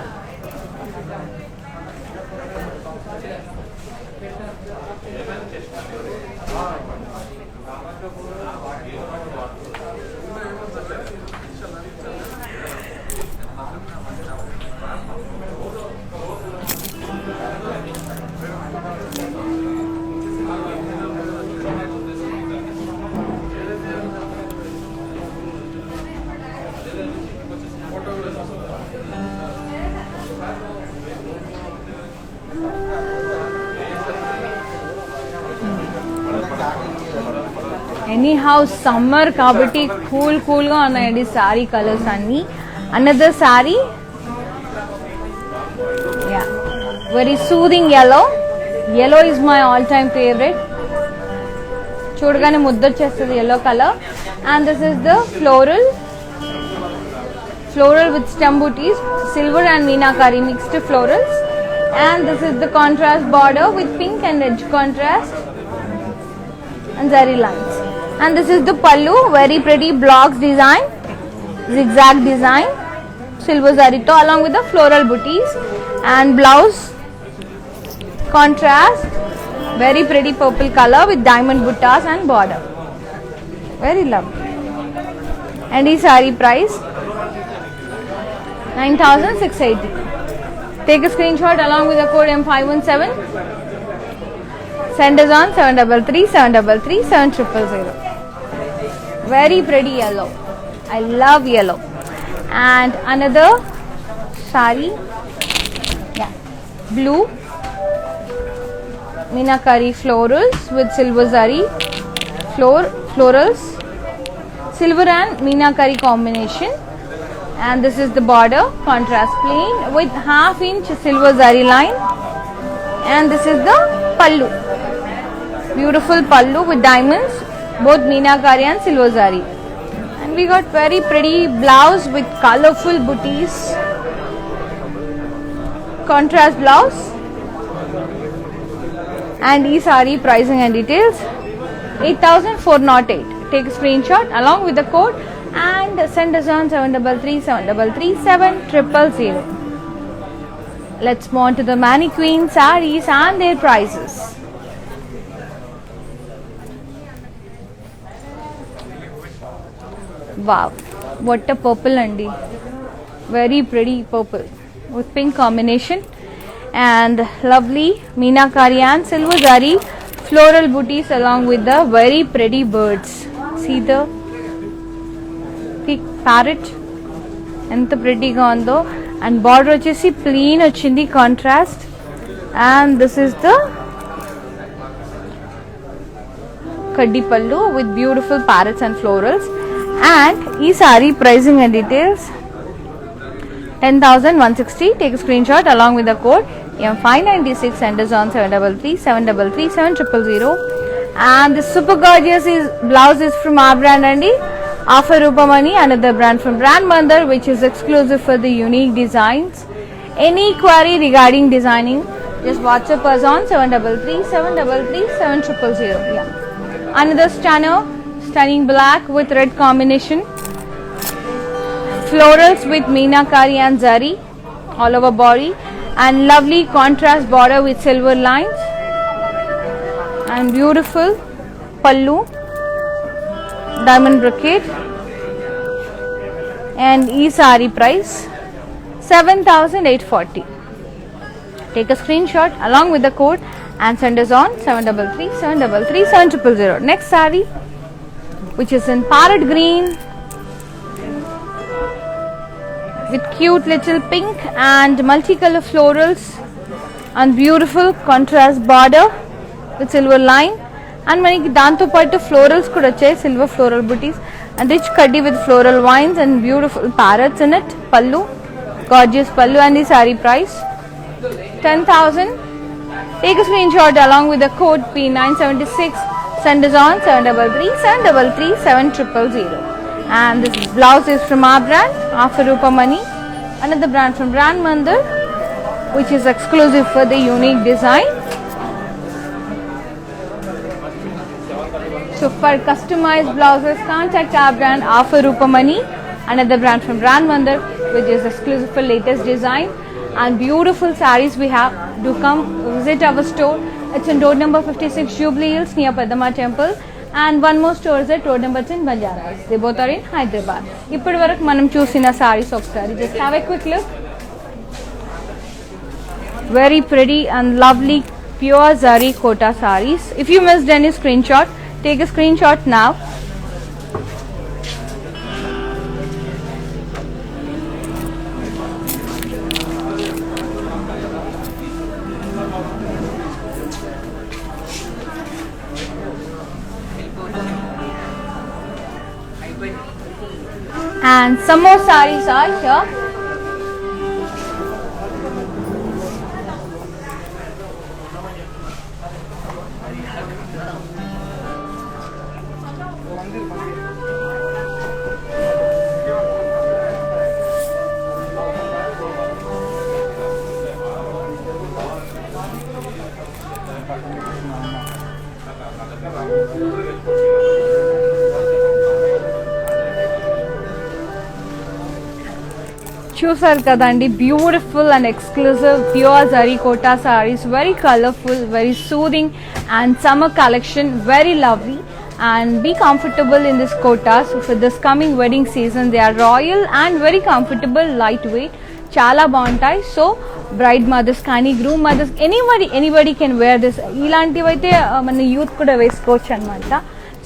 [SPEAKER 1] Any how summer కాబట్టి cool గా ఉన్నాయండి సారీ కలర్స్ అన్ని. Another sorry, yeah, very soothing yellow is my all time favorite. చూడగానే ముద్దొచ్చేస్తుంది yellow color. And this is the floral with stem booties, silver and meenakari mixed florals. And this is the contrast border with pink and edge contrast and zari lines. And this is the pallu, very pretty blocks design, zigzag design, silver zari to along with the floral booties. And blouse contrast, very pretty purple color with diamond buttas and border, very lovely. And this saree price 9,680. Take a screenshot along with the code M517. Send us on 733 733 7000. Very pretty yellow. I love yellow. And another saree, yeah, blue meenakari florals with silver zari florals, silver and meenakari combination. And this is the border, contrast plain with half-inch silver zari line. And this is the pallu, beautiful pallu with diamonds, both meenakari and silver zari. And we got very pretty blouse with colorful booties, contrast blouse. And this saree pricing and details 8,408. Take a screenshot along with the code and send us on 733 733 7000. Let's move on to the mannequin sarees and their prices. Wow, what a purple andi, very pretty purple with pink combination. And lovely meenakari and silver zari floral booties along with the very pretty birds. See the parrot, ఎంత prettyగా ఉందో. And border వచ్చేసి plain వచ్చింది, contrast. And this is the kaddi pallu with beautiful parrots and florals. And ఈ saree pricing and details 10,160. Take a screenshot along with the code M596. Send us on 733 733 7000. And this super gorgeous blouse is from our brand andi, Offer Rupamani, another brand from Brand Mandar, which is exclusive for the unique designs. Any query regarding designing, just WhatsApp us on 733 733 7000. Yeah. Another stunning black with red combination. Florals with meenakari and zari all over body. and lovely contrast border with silver lines and beautiful pallu, diamond brocade, and ee saree price 7,840. Take a screenshot along with the code and send us on 733-733-7000. Next saree, which is in parrot green with cute little pink and multicolor florals and beautiful contrast border with silver line, and maniki danto pattu florals kuda vachayi, silver floral booties and rich kaddi with floral vines and beautiful parrots in it. Pallu, gorgeous pallu, and the saree price 10,000. Take a screenshot along with the code P976. Send us on 733-733-7000. And this blouse is from our brand, Afarupa Money. Another brand from Brand Mandir, which is exclusive for the unique design. So for customized blouses, contact our brand, Afarupa Money. Another brand from Brand Mandir, which is exclusive for latest design. And beautiful sarees we have. Do come visit our store. It's in road number 56 Jubilee Hills near Padma Temple, and one more store is at road number 10 Banjaras. They both are in Hyderabad. ఇప్పటి వరకు మనం చూసిన sarees ఒకసారి just have a quick look. Very pretty and lovely pure zari kota sarees. If you missed any screenshot, take a screenshot now. And some more sarees are here. చూసారు కదండి, beautiful and exclusive pure zari Kota sarees, very colorful, very soothing and summer collection, very lovely, and be comfortable in this kotas for this coming wedding season. They are royal and very comfortable, lightweight, చాలా బాగుంటాయి. So bride mothers కానీ groom mothers anybody can wear this. ఇలాంటివి అయితే మన youth కూడా వేసుకోవచ్చు అనమాట.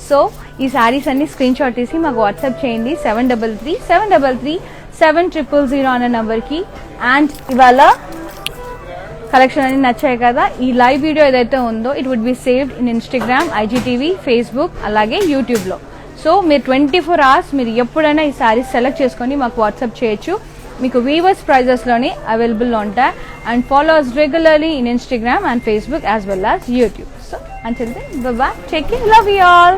[SPEAKER 1] So ఈ శారీస్ అన్ని స్క్రీన్ షాట్ తీసి మాకు వాట్సాప్ చేయండి 733-733-7000 అనే నెంబర్కి. అండ్ ఇవాళ కలెక్షన్ అన్ని నచ్చాయి కదా. ఈ లైవ్ వీడియో ఏదైతే ఉందో it would be saved in Instagram, IGTV, Facebook, అలాగే యూట్యూబ్లో. సో మీరు 24 hours మీరు ఎప్పుడైనా ఈ శారీస్ సెలెక్ట్ చేసుకొని మాకు వాట్సాప్ చేయొచ్చు. మీకు వీవర్స్ ప్రైజెస్లోనే అవైలబుల్ ఉంటాయి. And follow us regularly in Instagram and Facebook as well as YouTube. So until then, bye bye, take care, love you all.